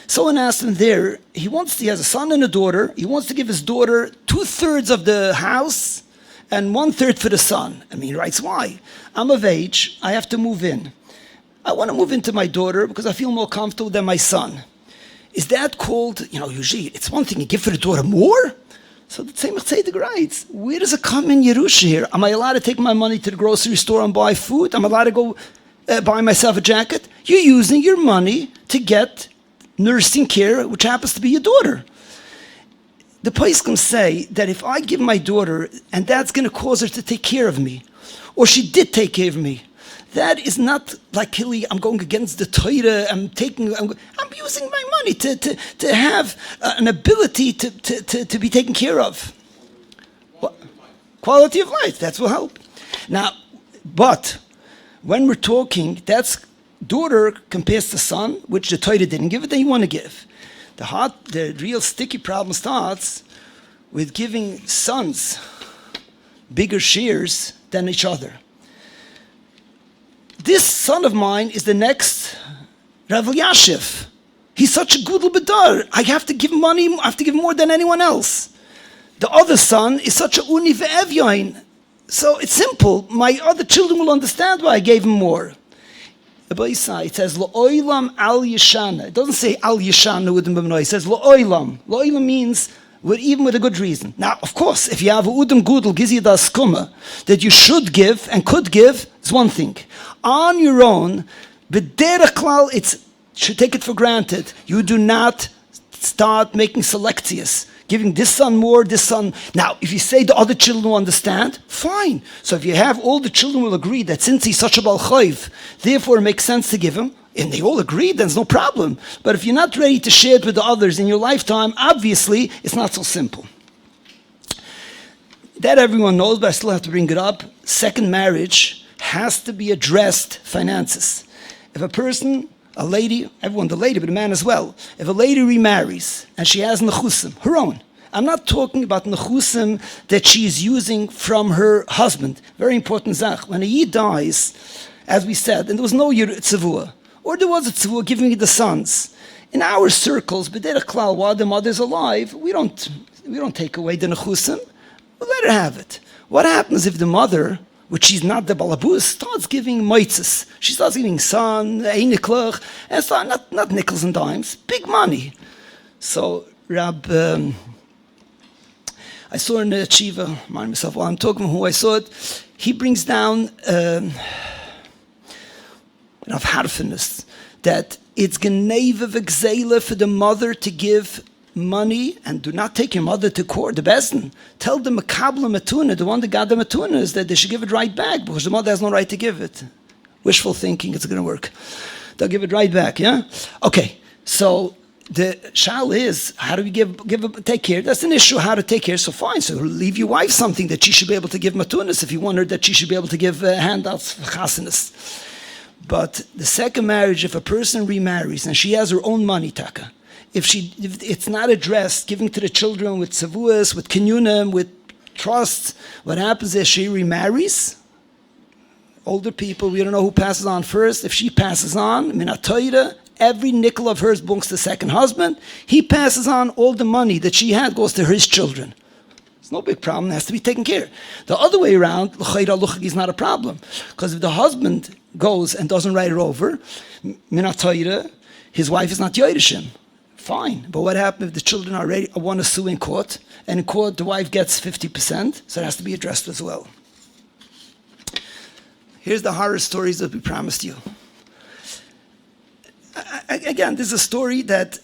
someone asked him there, he has a son and a daughter, he wants to give his daughter 2/3 of the house and 1/3 for the son. And he writes, why? I'm of age, I have to move in. I want to move into my daughter because I feel more comfortable than my son. Is that called, usually it's one thing you give for the daughter more? So the Tzemach Tzedek writes, where does it come in Yerusha here? Am I allowed to take my money to the grocery store and buy food? Am I allowed to go buy myself a jacket? You're using your money to get nursing care, which happens to be your daughter. The Paiskim say that if I give my daughter, and that's going to cause her to take care of me, or she did take care of me, that is not like I'm going against the Torah. I'm using my money to have an ability to be taken care of. Quality of life. That will help. Now, but when we're talking, that's daughter compares to son, which the Torah didn't give it. Then you want to give. The real sticky problem starts with giving sons bigger shares than each other. This son of mine is the next Rabbi Yashiv. He's such a good bedar. I have to give money, I have to give more than anyone else. The other son is such a uni ve'evyain. So it's simple. My other children will understand why I gave him more. It says, Lo'olam al yeshana. It doesn't say al yeshana with the b'mnoi. It says Lo'olam. Lo'olam means even with a good reason. Now, of course, if you have a udam gudel gizi das kuma that you should give and could give, it's one thing. On your own, b'derech klal, should take it for granted. You do not start making selectias, giving this son more, this son. Now, if you say the other children will understand, fine. So if you have all the children will agree that since he's such a bal chayv, therefore it makes sense to give him, and they all agree, then there's no problem. But if you're not ready to share it with the others in your lifetime, obviously, it's not so simple. That everyone knows, but I still have to bring it up. Second marriage has to be addressed finances. If a person, a lady, everyone, the lady, but a man as well, if a lady remarries and she has nechusim, her own, I'm not talking about nechusim that she is using from her husband. Very important zach. When a yid dies, as we said, and there was no tzavua, or there was a tzavua giving the sons. In our circles, b'derech klal, while the mother's alive, we don't take away the nechusim. We let her have it. What happens if the mother, which she's not the balabus, starts giving moitzes? She starts giving son, einiklach, and start not nickels and dimes, big money. So I saw in the Chiva, mind myself while I'm talking who I saw it, he brings down of harfenis, that it's geneva v'gzeila for the mother to give money, and do not take your mother to court, the bezdin. Tell the makabla matuna, the one that got the matuna, is that they should give it right back, because the mother has no right to give it. Wishful thinking, it's going to work. They'll give it right back, yeah? Okay, so the shal is, how do we take care? That's an issue, how to take care, so fine. So leave your wife something that she should be able to give matunas, if you want her that she should be able to give handouts for chasanas. But the second marriage, if a person remarries and she has her own money, taka, if it's not addressed, giving to the children with tzavuas, with kinyunim, with trust, what happens is she remarries. Older people, we don't know who passes on first. If she passes on, minat Torah, every nickel of hers belongs to the second husband. He passes on all the money that she had goes to his children. It's no big problem. It has to be taken care of. The other way around, is not a problem. Because if the husband goes and doesn't write it over, his wife is not Yoidishim. Fine. But what happens if the children are ready, want to sue in court, and in court the wife gets 50%, so it has to be addressed as well. Here's the horror stories that we promised you. Again, this is a story that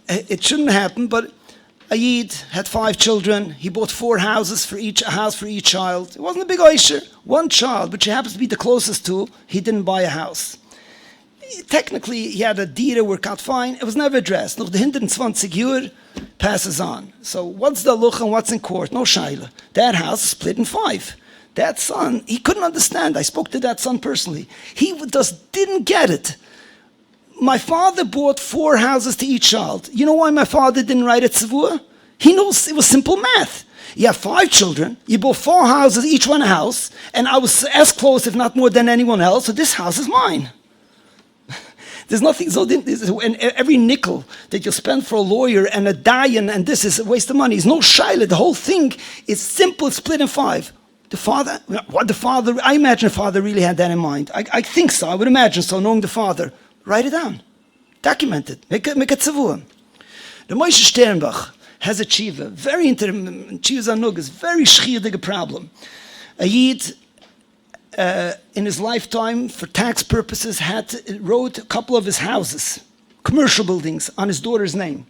it shouldn't happen, but a Yid had 5 children. He bought 4 houses for each, a house for each child. It wasn't a big oisher. One child, which he happens to be the closest to, he didn't buy a house. Technically, he had a deed that worked out fine. It was never addressed. Noch the 120 year passes on. So what's the luch and what's in court? No shaila. That house is split in 5. That son, he couldn't understand. I spoke to that son personally. He just didn't get it. My father bought 4 houses to each child. You know why my father didn't write a tzivua? He knows it was simple math. You have 5 children, you bought 4 houses, each one a house, and I was as close, if not more, than anyone else, so this house is mine. There's nothing, so and every nickel that you spend for a lawyer and a dayan, and this is a waste of money. It's no shaila. The whole thing is simple, split in 5. I imagine the father really had that in mind. I think so, I would imagine so, knowing the father. Write it down. Document it. Make a tzavua. The Moshe Sternbach has a tshiva. Very tshiva zanug is very schwierige problem. A Yid, in his lifetime, for tax purposes, wrote a couple of his houses, commercial buildings, on his daughter's name.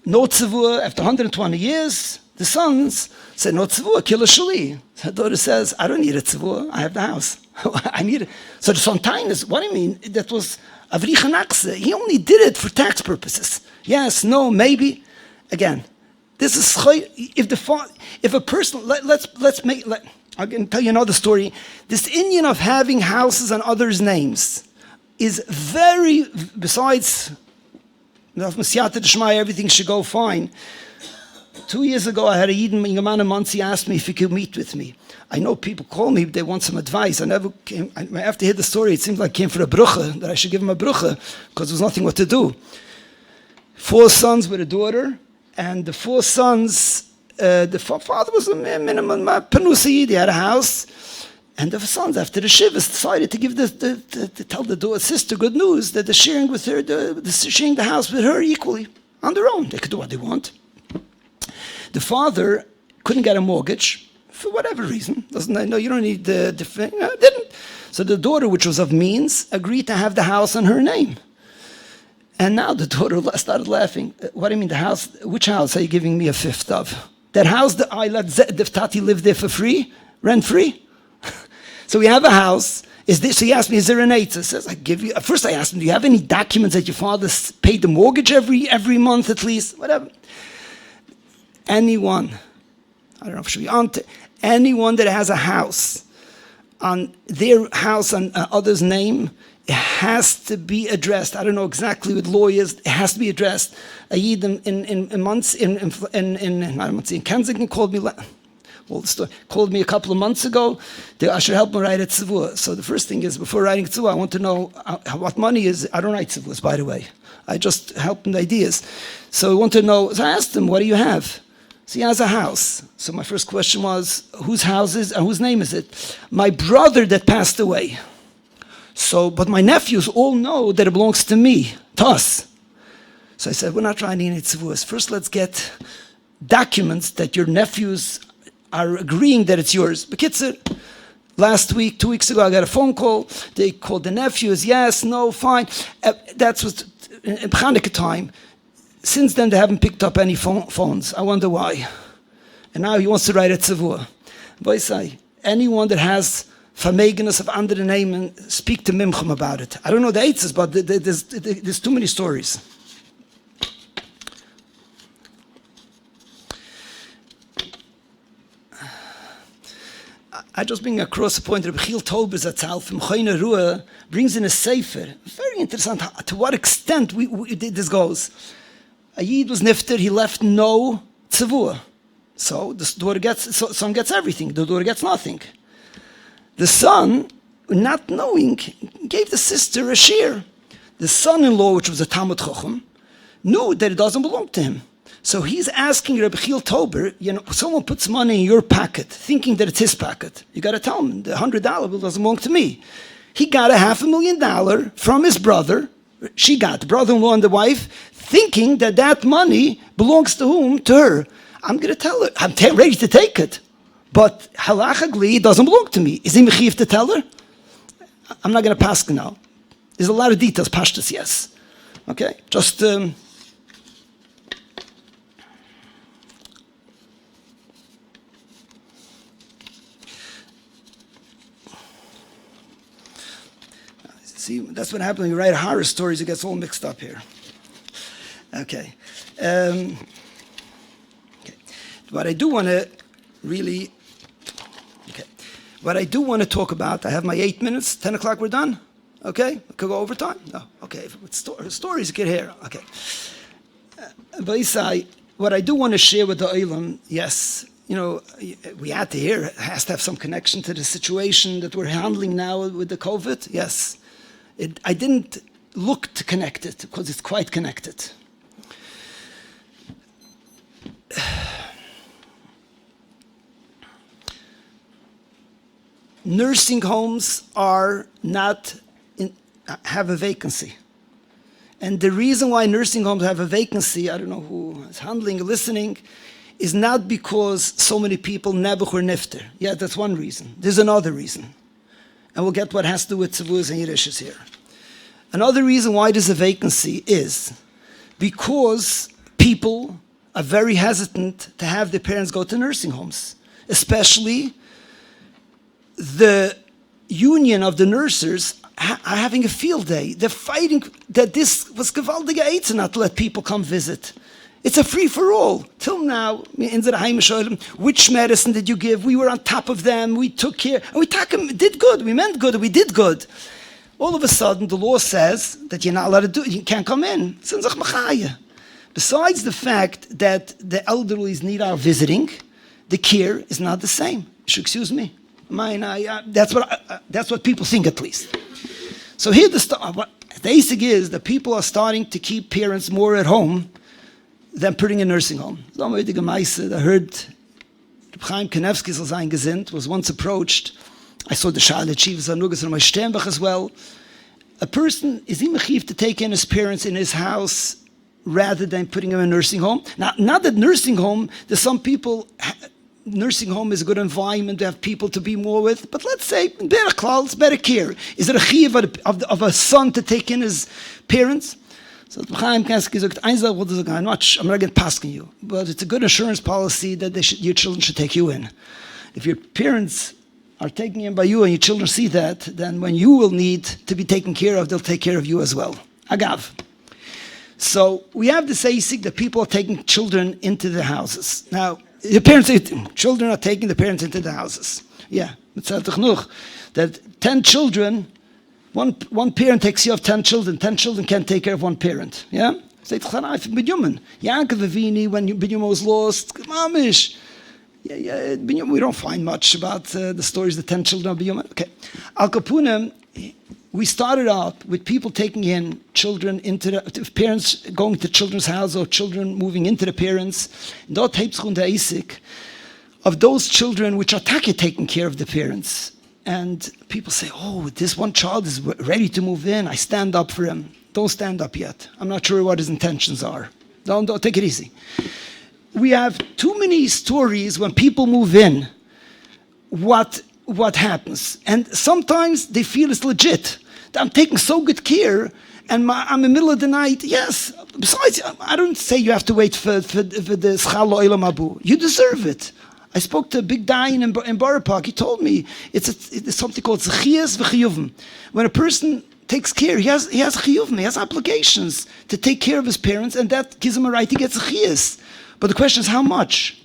No tzavua, after 120 years, the sons said, no tzavua, kill a shuli. The daughter says, I don't need a tzavua, I have the house. I need it. So the son Tainus, what do you mean? That was Avricha Nakse. He only did it for tax purposes. Yes, no, maybe. Again, this is if a person, let's make, I can tell you another story. This Indian of having houses on others' names is very, besides everything should go fine. 2 years ago, I had a Yidden man in Muncie asked me if he could meet with me. I know people call me, they want some advice. I never came, after I heard the story, it seems like I came for a brucha, that I should give him a brucha, because there was nothing what to do. 4 sons with a daughter, and the 4 sons, the father was a minimum Panusiyid, he had a house, and the sons, after the Shivas, decided to give to tell the sister good news, that they're sharing with her, sharing the house with her equally, on their own. They could do what they want. The father couldn't get a mortgage, for whatever reason. No, you don't need the different. Didn't. So the daughter, which was of means, agreed to have the house on her name. And now the daughter started laughing. What do you mean the house? Which house are you giving me a fifth of? That house that I let the Tati live there for free, rent free. So we have a house. So he asked me, is there an eitzah? Says I give you. First I asked him, do you have any documents that your father paid the mortgage every month at least? Whatever. Anyone, I don't know if it should be on. Anyone that has a house on their house on others' name, it has to be addressed. I don't know exactly with lawyers. It has to be addressed. A Yid in Kensington called me a couple of months ago. I should help him write a tzivua. So the first thing is, before writing tzivua, I want to know what money is. I don't write tzivuas, by the way. I just help him with ideas. So I want to know. So I asked him, what do you have? So he has a house. So my first question was, whose house is and whose name is it? My brother that passed away. So, but my nephews all know that it belongs to me, to us. So I said, we're not trying any tzivuas. First, let's get documents that your nephews are agreeing that it's yours. Bekitzer, last week, 2 weeks ago, I got a phone call. They called the nephews. Yes, no, fine. That's what in Chanukah time. Since then, they haven't picked up any phones. I wonder why. And now he wants to write a tzivua. But I say, anyone that has vermegenis of andere name, speak to Mimcham about it. I don't know the eitzes, but there's too many stories. I just bring across the point that Rabbi Yaakov Weinberger from Choyne Ruah brings in a sefer. Very interesting to what extent this goes. A Yid was nifter, he left no tzavua. So the son gets everything, the daughter gets nothing. The son, not knowing, gave the sister a shear. The son-in-law, which was a Talmud Chacham, knew that it doesn't belong to him. So he's asking Rabbi Chil Tober, someone puts money in your pocket, thinking that it's his pocket. You got to tell him, the $100 bill doesn't belong to me. He got $500,000 from his brother. She got, the brother-in-law and the wife, thinking that that money belongs to whom? To her. I'm going to tell her. I'm ready to take it. But halachically, it doesn't belong to me. Is he mechiv to tell her? I'm not going to pass now. There's a lot of details. Pashtus, yes. Okay? Just... See, that's what happens when you write horror stories. It gets all mixed up here. Okay. Okay. What I do want to really... Okay. What I do want to talk about, I have my 8 minutes. 10 o'clock, we're done? Okay? Could go over time? No. Okay. With stories, you can hear. Okay. What I do want to share with the Olam, yes, we had to hear, it has to have some connection to the situation that we're handling now with the COVID. Yes. I didn't look to connect it because it's quite connected. Nursing homes have a vacancy. And the reason why nursing homes have a vacancy, I don't know who is handling or listening, is not because so many people nebuch or nifter. Yeah, that's one reason. There's another reason. And we'll get what has to do with tzavuz and Yiddishes here. Another reason why there's a vacancy is because people are very hesitant to have their parents go to nursing homes, especially the union of the nurses are having a field day. They're fighting that this was gewaltige Eitze not to let people come visit. It's a free-for-all. Till now, in the Heim, which medicine did you give? We were on top of them. We took care. And we did good. We meant good. We did good. All of a sudden, the law says that you're not allowed to do it. You can't come in. Besides the fact that the elderly need our visiting, the care is not the same. Excuse me. That's what people think, at least. So here, the basic is that people are starting to keep parents more at home than putting in a nursing home. I heard Chaim Kanevsky was once approached. I saw the Sha'ale Chiefs Anugas and my Sternbach as well. A person is mechiv to take in his parents in his house rather than putting him in a nursing home. Now, not that nursing home, there's some people, nursing home is a good environment to have people to be more with, but let's say, better klal, better care. Is it a chiv of a son to take in his parents? So Chaim Kanevsky said, I'm not going to pass you, but it's a good insurance policy that your children should take you in. If your parents are taking in by you and your children see that, then when you will need to be taken care of, they'll take care of you as well. Agav. So we have this asik that people are taking children into the houses. Now, the parents say, children are taking the parents into the houses. Yeah, that 10 children, one parent takes care of 10 children. 10 children can't take care of one parent. Yeah? Yaakov Avini, when Binyamin was lost, mamish. Yeah, we don't find much about the stories of the 10 children of Binyamin. Okay. Al Kapunim, we started out with people taking in children parents going to children's house or children moving into the parents. Dort heibschun der Isik of those children which are taking care of the parents. And people say, oh, this one child is ready to move in. I stand up for him. Don't stand up yet. I'm not sure what his intentions are. Don't take it easy. We have too many stories when people move in, what happens. And sometimes they feel it's legit. I'm taking so good care, and I'm in the middle of the night. Yes. Besides, I don't say you have to wait for the Schal Olam Abu. You deserve it. I spoke to a big Dayan in Borough Park. He told me it's something called Zechiyas v'chiyuvim. When a person takes care, he has chiyuvim, he has obligations to take care of his parents, and that gives him a right to get zechiyas. But the question is how much?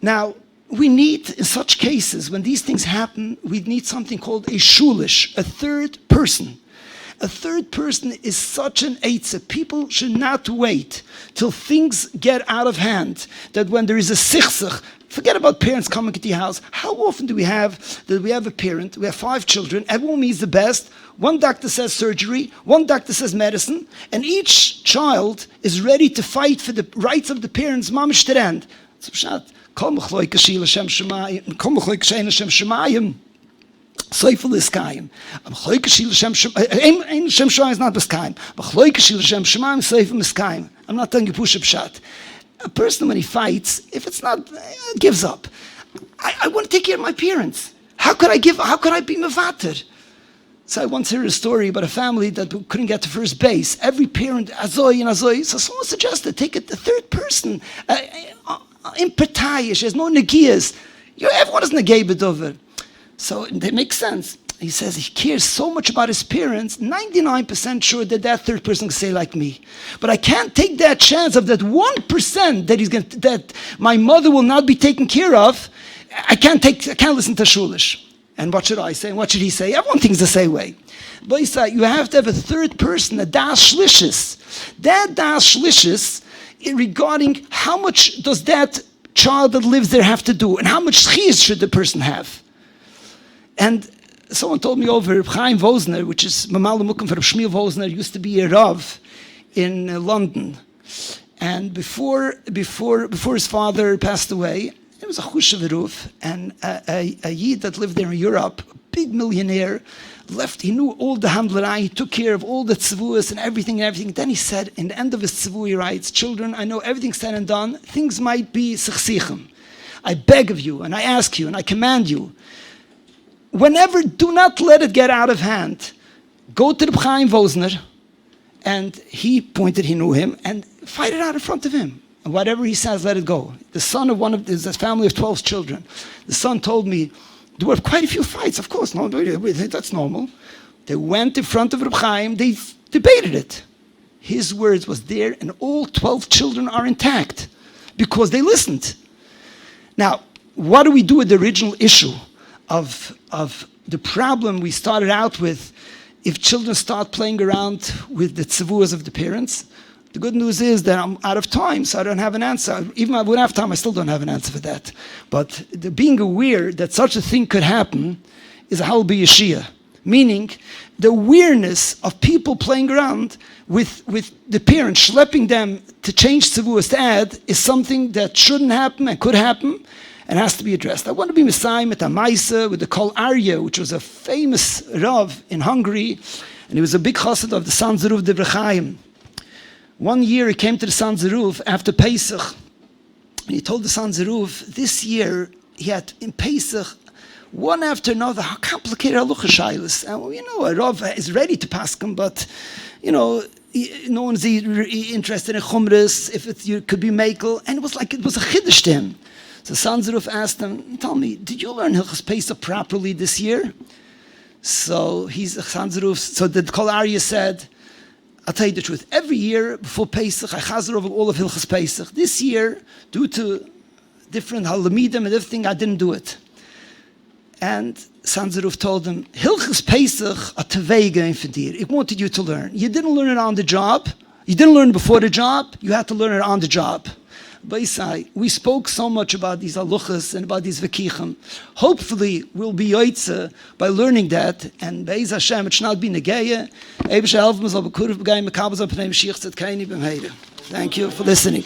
Now, we need, in such cases, when these things happen, we need something called a shulish, a third person. A third person is such an eitzah. People should not wait till things get out of hand. That when there is a sichsach, Forget about parents coming into your house. How often do we have a parent, we have 5 children, everyone means the best, one doctor says surgery, one doctor says medicine, and each child is ready to fight for the rights of the parents, mamish to the end. So pshat, kol mechloi kashil Hashem shemayim, kol mechloi kashein Hashem shemayim, Seifel is kaim. Mechloi kashil Hashem shemayim, ein Hashem shemayim is not beskaim. Mechloi kashil Hashem shemayim, Seifel is kaim. I'm not telling you push up pshat. A person, when he fights, if it's not, gives up. I want to take care of my parents. How could I be mevater? So I once heard a story about a family that couldn't get to first base. Every parent, azoy and azoy. So someone suggested, take it the third person. Impetayish, there's no negias. Everyone is negay bedover. So it makes sense. He says he cares so much about his parents, 99% sure that third person can say like me. But I can't take that chance of that 1% that my mother will not be taken care of. I can't listen to Shulish. And what should I say? And what should he say? Everyone thinks the same way. But you have to have a third person, a das shlishis. That das shlishis regarding how much does that child that lives there have to do, and how much schiyas should the person have. And someone told me over Chaim Wozner, which is Mamal Mukim for Shmuel Wozner, used to be a Rav in London. And before his father passed away, it was a Chushav, and a Yid that lived there in Europe, a big millionaire, left. He knew all the handlerai, he took care of all the tzivuas and everything. Then he said, in the end of his tzivu, he writes, children, I know everything's said and done, things might be sichsichim. I beg of you, and I ask you, and I command you, whenever, do not let it get out of hand. Go to the Chaim Wozner, and he knew him, and fight it out in front of him. And whatever he says, let it go. The son of there's a family of 12 children. The son told me, there were quite a few fights, of course, no, that's normal. They went in front of Reb Chaim, they debated it. His words was there, and all 12 children are intact, because they listened. Now, what do we do with the original issue of the problem we started out with? If children start playing around with the tzivuas of the parents, the good news is that I'm out of time, so I don't have an answer. Even if I would have time, I still don't have an answer for that. But being aware that such a thing could happen is a halbi yeshia. Meaning, the awareness of people playing around with the parents, schlepping them to change tzivuas to add, is something that shouldn't happen and could happen, and has to be addressed. I want to be Messiah with a Maisa, with the Kol Arya, which was a famous Rav in Hungary, and he was a big chassid of the San Zeruf de Chaim. One year he came to the San Zeruf after Pesach, and he told the San Zeruf, this year he had in Pesach, one after another, how complicated halacha shaylos. And a Rav is ready to paskin, but no one's interested in chumras, if it could be makel, and it was a chiddush to him. So San Zeruf asked him, tell me, did you learn Hilchas Pesach properly this year? So the Kol Arya said, I'll tell you the truth. Every year before Pesach, I chazer over all of Hilchas Pesach. This year, due to different halamidim and everything, I didn't do it. And San Zeruf told him, Hilchas Pesach a tevega for dir. I wanted you to learn. You didn't learn it on the job. You didn't learn it before the job. You had to learn it on the job. Beisai, we spoke so much about these haluchas and about these vekichim. Hopefully, we'll be yoitze by learning that, and Beis Hashem, it should not be negeya. Thank you for listening.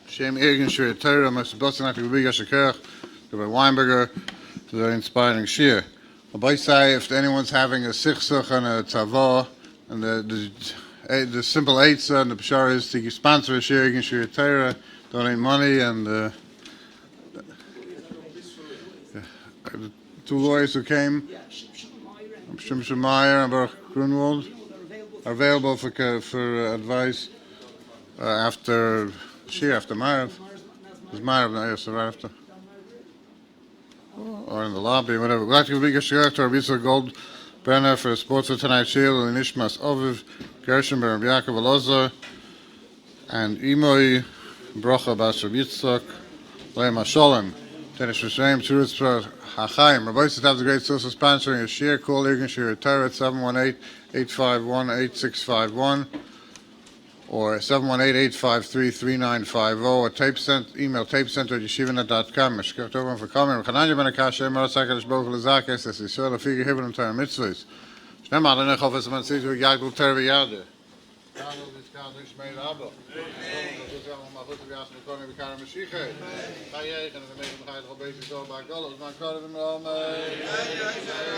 Shem Egen Shir Torah, Mr. Boston, Rabbi Yaakov Weinberger, to the inspiring shir. Beisai, if anyone's having a sichsuch and a tzavah, and the simple eitzah and the pshar is to sponsor a shir against your Torah, donate money, and the 2 lawyers who came, Shimshon Meyer and Baruch Grunwald, are available for advice after shir, after Marav. There's Marav, yes, right after. Or in the lobby, whatever. We'd like to give a shir to Rabbi Yaakov Weinberger for sports of tonight's shir, and Nishmas Oviv, Gershon Rabbi Yaakov Weinberger, and Imoy Brocha Bas Rabbi Yitzchak Leima Sholem, Tenish Hashem, Shurutz HaChaim. Rabbi Yitzchak has a great source of sponsoring a shir. Call Irgun Shir Torah at 718-851-8651. or 718-853-3950, or email tapecenter@yeshivanet.com. Meshkech Tov for coming. Chananya ben Akash, Emor Sakarish Baruch Lezakes, as Yisrael Afigi Hibon and Torah Mitzvahs. Shnem Adonai Chofetz Mantzis Yagdul Torah V'Yadeh. Yagdul V'Yizkad Ishmei Rabbo. Malchut V'Yas Mekoni V'Kara Mashiach. Chayei, and the Meir B'Chayet Chobeit Yisrael Ba'Gol, Uzman Kodev V'Mromei.